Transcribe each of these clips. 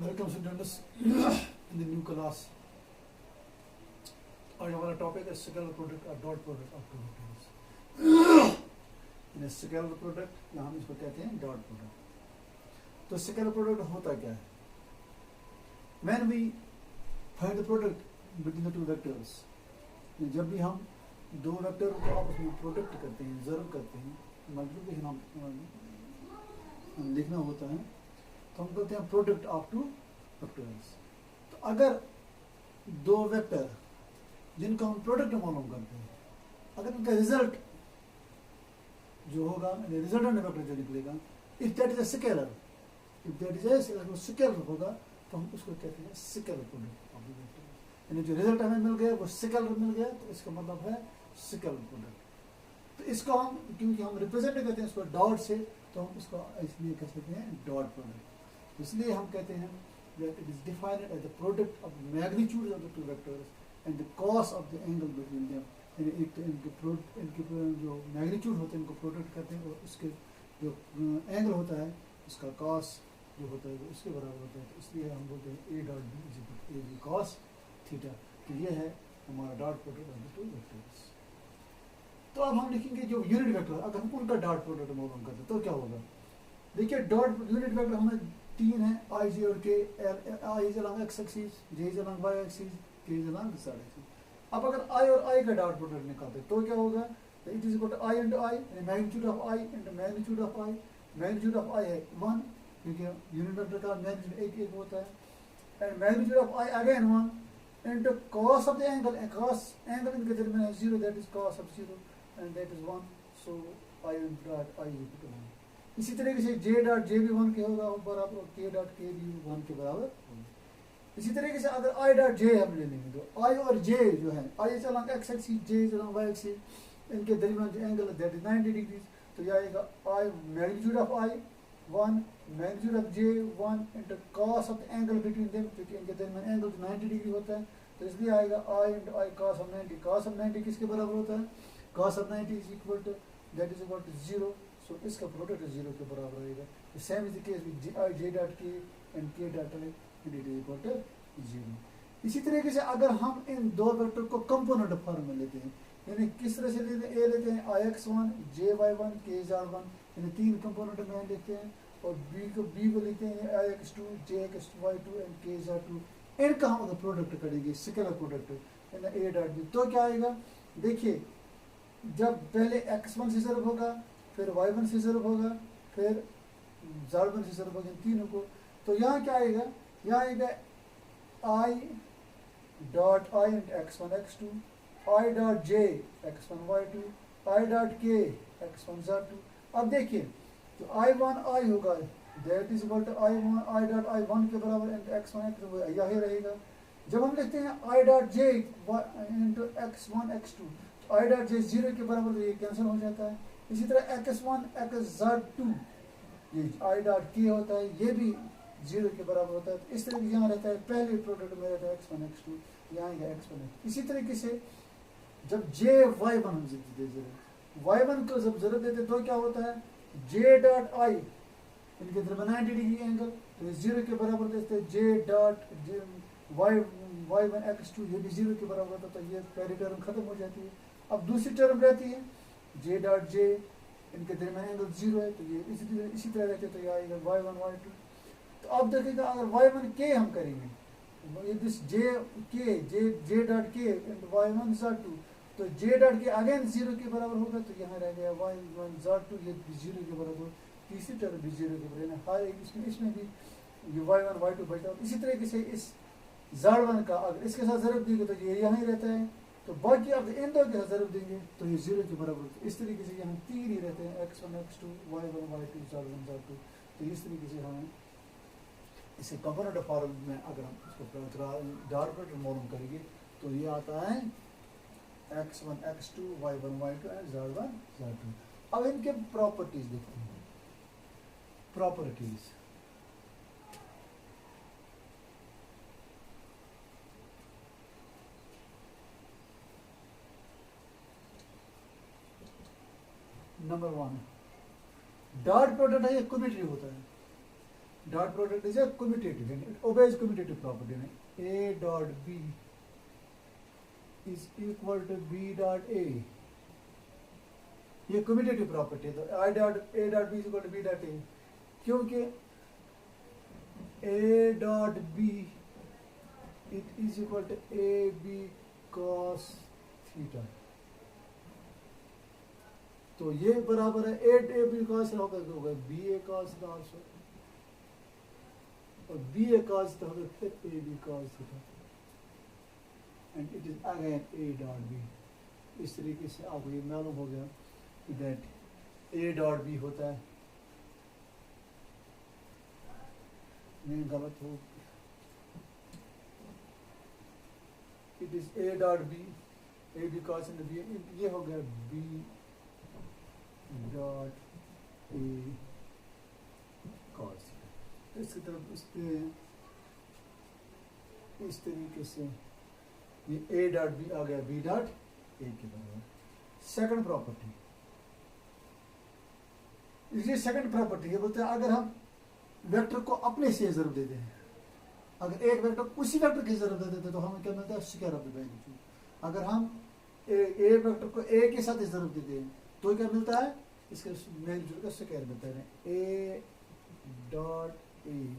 Welcome students in the new class. और हमारा topic है स्केलर प्रोडक्ट और dot product of two vectors. In scalar product या हम इसको कहते हैं डॉट प्रोडक्ट. तो स्केलर प्रोडक्ट होता क्या है? When we find the product between the two vectors, जब भी हम दो वेक्टर को आपस में प्रोडक्ट करते हैं, ज़रूर करते हैं, मल्टीप्लिकेशन हम लिखना होता है, तो हम कहते हैं प्रोडक्ट ऑफ टू वेक्टर्स. तो अगर दो वेक्टर जिनका हम प्रोडक्ट मालूम करते हैं, अगर उनका रिजल्ट जो होगा, रिजल्टेंट वेक्टर जो निकलेगा, if that is a scalar, if that is a scalar होगा, तो हम उसको कहते हैं scalar product of the vector. यानी जो रिजल्ट हमें मिल गया वो स्केलर मिल गया, तो इसका मतलब है स्केलर प्रोडक्ट. तो इसको हम क्योंकि हम रिप्रेजेंट करते हैं इसको डॉट से, तो हम उसको इसलिए कह सकते हैं डॉट प्रोडक्ट. इसलिए हम कहते हैं that it is defined as the product of magnitudes of the two vectors and the cos of the angle between them. इनके जो मैग्नीट्यूड होते हैं इनको प्रोडक्ट करते हैं, और उसके जो एंगल होता है उसका कॉस जो होता है वो उसके बराबर होता है. तो इसलिए हम बोलते हैं A dot B is equal to A B cos theta. तो ये है हमारा dot product of the two vectors. तो अब हम लिखेंगे जो यूनिट वेक्टर, अगर हम उनका डॉट प्रोडक्ट मालूम करते हैं तो क्या होगा. देखिए डॉट यूनिट वेक्टर हमें तीन है, आई जे और K. I is along X axis, J is along Y axis, K is along Z axis. अब अगर आई और आई का डॉट प्रोडक्ट निकालते तो क्या होगा, it is equal to I into I, magnitude of I into magnitude of I. Magnitude of I है 1, क्योंकि यूनिट वेक्टर का मैग्नीट्यूड एक होता है, and magnitude of i again 1 into cos of the angle. Cos angle इनके दरमियान है 0, that is cos of 0 and that is 1. So i dot i equal to 1. इसी तरीके से जे डॉट जे भी 1 के होगा बराबर, और के डॉट के भी 1 के बराबर होगा. इसी तरीके से अगर आई डॉट जे हम ले लेंगे तो आई और जे जो है, I is along X axis, J is along Y axis, इनके दरमियान जो एंगल है दैट इज 90 डिग्रीज. तो यह आएगा I magnitude of I 1, magnitude of J 1 into cos of the angle between them, क्योंकि इनके दरमियान एंगल 90 डिग्री होता है. तो इसलिए आएगा I into I cos of 90. Cos of 90 किसके बराबर होता है, cos of 90 is equal to that is equal to 0. So इसका प्रोडक्ट 0 के बराबर रहेगा. Same is the case with I J dot K and K dot I and it is equal to 0. इसी तरीके से अगर हम इन दो वेक्टर को कंपोनेंट फॉर्म में लेते हैं, यानी किस तरह से लेते हैं, ए लेते हैं आई एक्स 1 जे वाई 1 के जेड 1, यानी तीन कंपोनेंट में लिखते हैं, और बी को लिखते हैं I X 2 J X Y 2 and K Z 2. इनका हम अगर प्रोडक्ट करेंगे स्केलर प्रोडक्ट यानी ए डॉट बी, तो क्या आएगा. देखिए जब पहले x1 से ज़रूर होगा, फिर y1 से ज़रूर होगा, फिर z1 से ज़रूर होगा, इन तीनों को. तो यहाँ क्या आएगा, यहाँ आएगा i dot i into x1 x2, i dot j x1 y2, i dot k x1 z2. अब देखिए तो i1 i होगा, that is equal to i dot i1 के बराबर इंटू x1 x2, यही रहेगा. जब हम लिखते हैं i dot j into x1 x2, तो i डॉट j 0 के बराबर, तो ये कैंसिल हो जाता है. इसी तरह x1 x2 ये i डॉट k होता है, ये भी 0 के बराबर होता है. तो इस तरह से यहाँ रहता है, पहले प्रोडक्ट में रहता है x1 x2, यहाँ x1. इसी तरीके से जब j y1 हम y1 को जब जरूरत देते तो क्या होता है, j डॉट i इनके दरमियान 90 डिग्री एंगल, तो 0 के बराबर देते हैं. j डॉट y1 x2 ये भी 0 के बराबर होता है. तो ये पहली टर्म खत्म हो जाती है. अब दूसरी टर्म रहती है j डॉट j, इनके दरमियान एंगल 0 है, तो ये इसी तरह रहते हैं. तो ये आएगा y1 y2. तो अब देखिएगा अगर y1 k हम करेंगे, ये this j dot k into y1 z2, तो j डॉट k अगेन 0 के बराबर होगा. तो यहाँ रह गया y1 z2, ये भी 0 के बराबर. तीसरी टर्म भी 0 के बराबर, हर एक इसमें भी ये y1 y2 बचता है. इसी तरीके से इस z1 का अगर इसके साथ ज़रूर देंगे तो ये यहाँ ही रहता है. तो बाकी अब इन दो के साथ ज़रूर देंगे तो ये 0 के बराबर होता है. इस तरीके से यहाँ तीन ही रहते हैं, x1 x2 y1 y2 z1 z2. तो इस तरीके से हमें इसे कंपोनेंट फॉर्म में अगर हम इसको डॉट प्रोडक्ट मालूम करेंगे तो ये आता है x1 x2 y1 y2 and z1 z2. अब इनके प्रॉपर्टीज देखते हैं. प्रॉपर्टीज नंबर 1, डॉट प्रोडक्ट है ये कम्यूटेटिव होता है. Dot product is a commutative, it obeys commutative property में A dot B is equal to B dot A, ये कम्यूटेटिव प्रॉपर्टी है। तो A dot B is equal to B dot A, क्योंकि A dot B it is equal to A B cos theta, तो ये बराबर है A B cos होगा B A cos also, और बी ए कॉस तो होगा फिर A B cos theta, and it is again A dot B. इस तरीके से आपको ये मालूम हो गया दैट ए डॉट बी होता है, नहीं गलत हो, it is A dot B, A B cos and B, ये हो गया बी डॉट ए कॉस। इसकी तरफ इस तरीके से ये ए डॉट बी आ गया बी डॉट ए के बराबर। सेकंड प्रॉपर्टी, ये सेकंड प्रॉपर्टी है, बोलते हैं अगर हम वेक्टर को अपने से ज़रूर दे दें, अगर एक वेक्टर उसी वेक्टर की ज़रूरत दे देते तो हमें क्या मिलता है, स्क्वायर ऑफ द मैग्नीट्यूड। अगर हम ए वेक्टर को ए के साथ ज़रूर दे दें तो क्या मिलता है, इसके मैग्नीट्यूड का स्क्वायर मिलता है। A dot A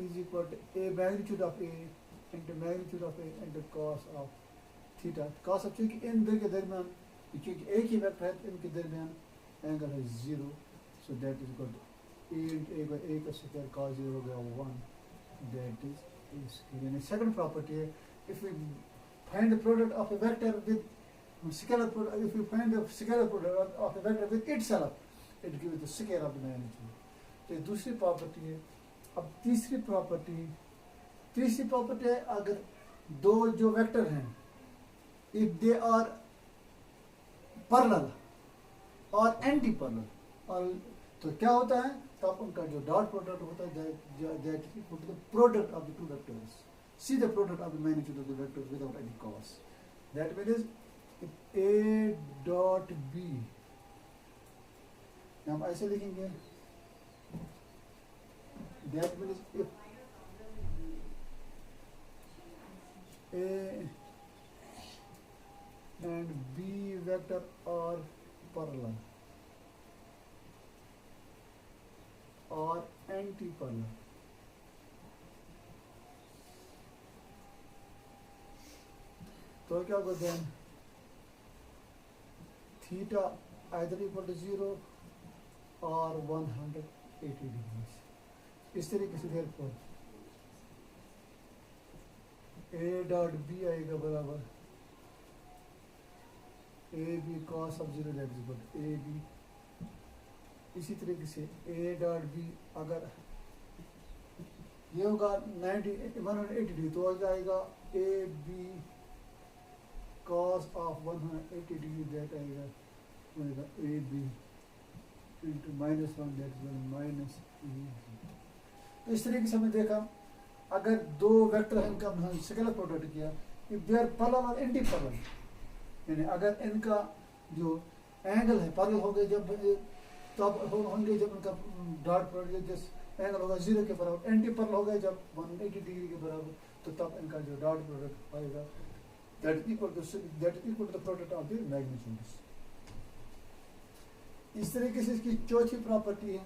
is equal to A magnitude of A into magnitude of A into cos of theta. Cos of, चूंकि इन दो के दरमियान, क्योंकि एक ही वेक्टर है, इनके दरमियान एंगल है 0, so that is equal to A into A by A का स्क्वायर, कॉस 0 हो गया 1, दैट इज ए स्क्वायर। यानी सेकंड प्रॉपर्टी है, if we find the product of A vector with scalar product, if we find the scalar product of a vector with itself, it gives the square of the magnitude। तो ये दूसरी property है। अब तीसरी property है, अगर दो जो वेक्टर हैं, if they are parallel और एंटी पैरेलल, और तो क्या होता है, तब उनका जो डॉट प्रोडक्ट होता है, that is equal to the product of the two vectors, see the product of the magnitude of the vectors without any cos। that means if A dot B, हम ऐसे लिखेंगे, that means if A and B vector are parallel or anti-parallel, तो क्या होगा, then theta either equal to 0 or 180 degrees। इस तरीके से therefore A dot B आएगा बराबर A B cos of 0, that is equal to A B. इसी तरीके से ए डॉट बी, अगर ये होगा 180 डिग्री, तो आ जाएगा A B cos of 180 degree, that आएगा A B into -1, that is minus A. तो इस तरीके से हमने देखा, अगर दो वेक्टर हैं, इनका हमने स्केलर प्रोडक्ट किया, इफ दे आर पैरेलल और एंटी पैरेलल, यानी अगर इनका जो एंगल है पैरेलल हो गए, जब तब होंगे जब उनका डॉट प्रोडक्ट जिस एंगल होगा 0 के बराबर, एंटी पैरेलल हो गए जब 180 डिग्री के बराबर, तो तब इनका जो डॉट प्रोडक्ट आएगा that is equal to the product of the magnitudes। इस तरीके से इसकी चौथी प्रॉपर्टी है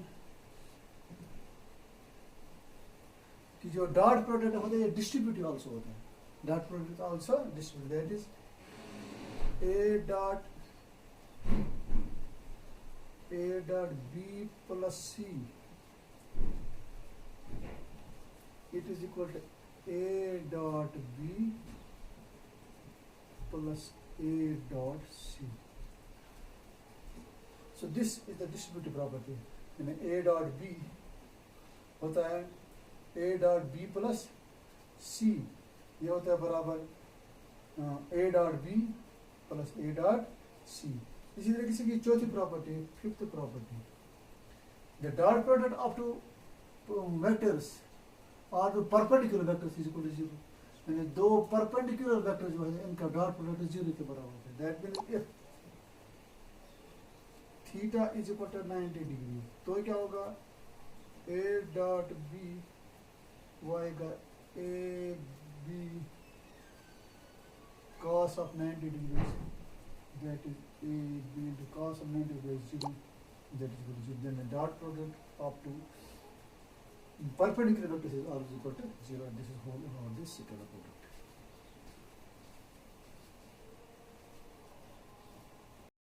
कि जो डॉट प्रोडक्ट होता है, ये डिस्ट्रीब्यूटिव आल्सो होता है, dot product also distributive, that is A dot B plus C, it is equal to A dot B plus A dot C। So this is the distributive property। यानी A dot B होता है A dot B plus C, ये होता है बराबर A dot B plus A dot C। इसी तरीके से की चौथी property, fifth property, the dot product of two vectors or the perpendicular vectors is equal to 0। यानी दो परपेंडिकुलर वेक्टर जो है, इनका डॉट प्रोडक्ट 0 के बराबर होता है। That means if theta is equal to 90 degree, तो क्या होगा, A dot B वो आएगा A B cos of 90 degrees, that is A B into cos of 90 degrees 0, that is equal to 0. Then the dot product up to perpendicular vertices are equal to 0. This is whole of this scalar product.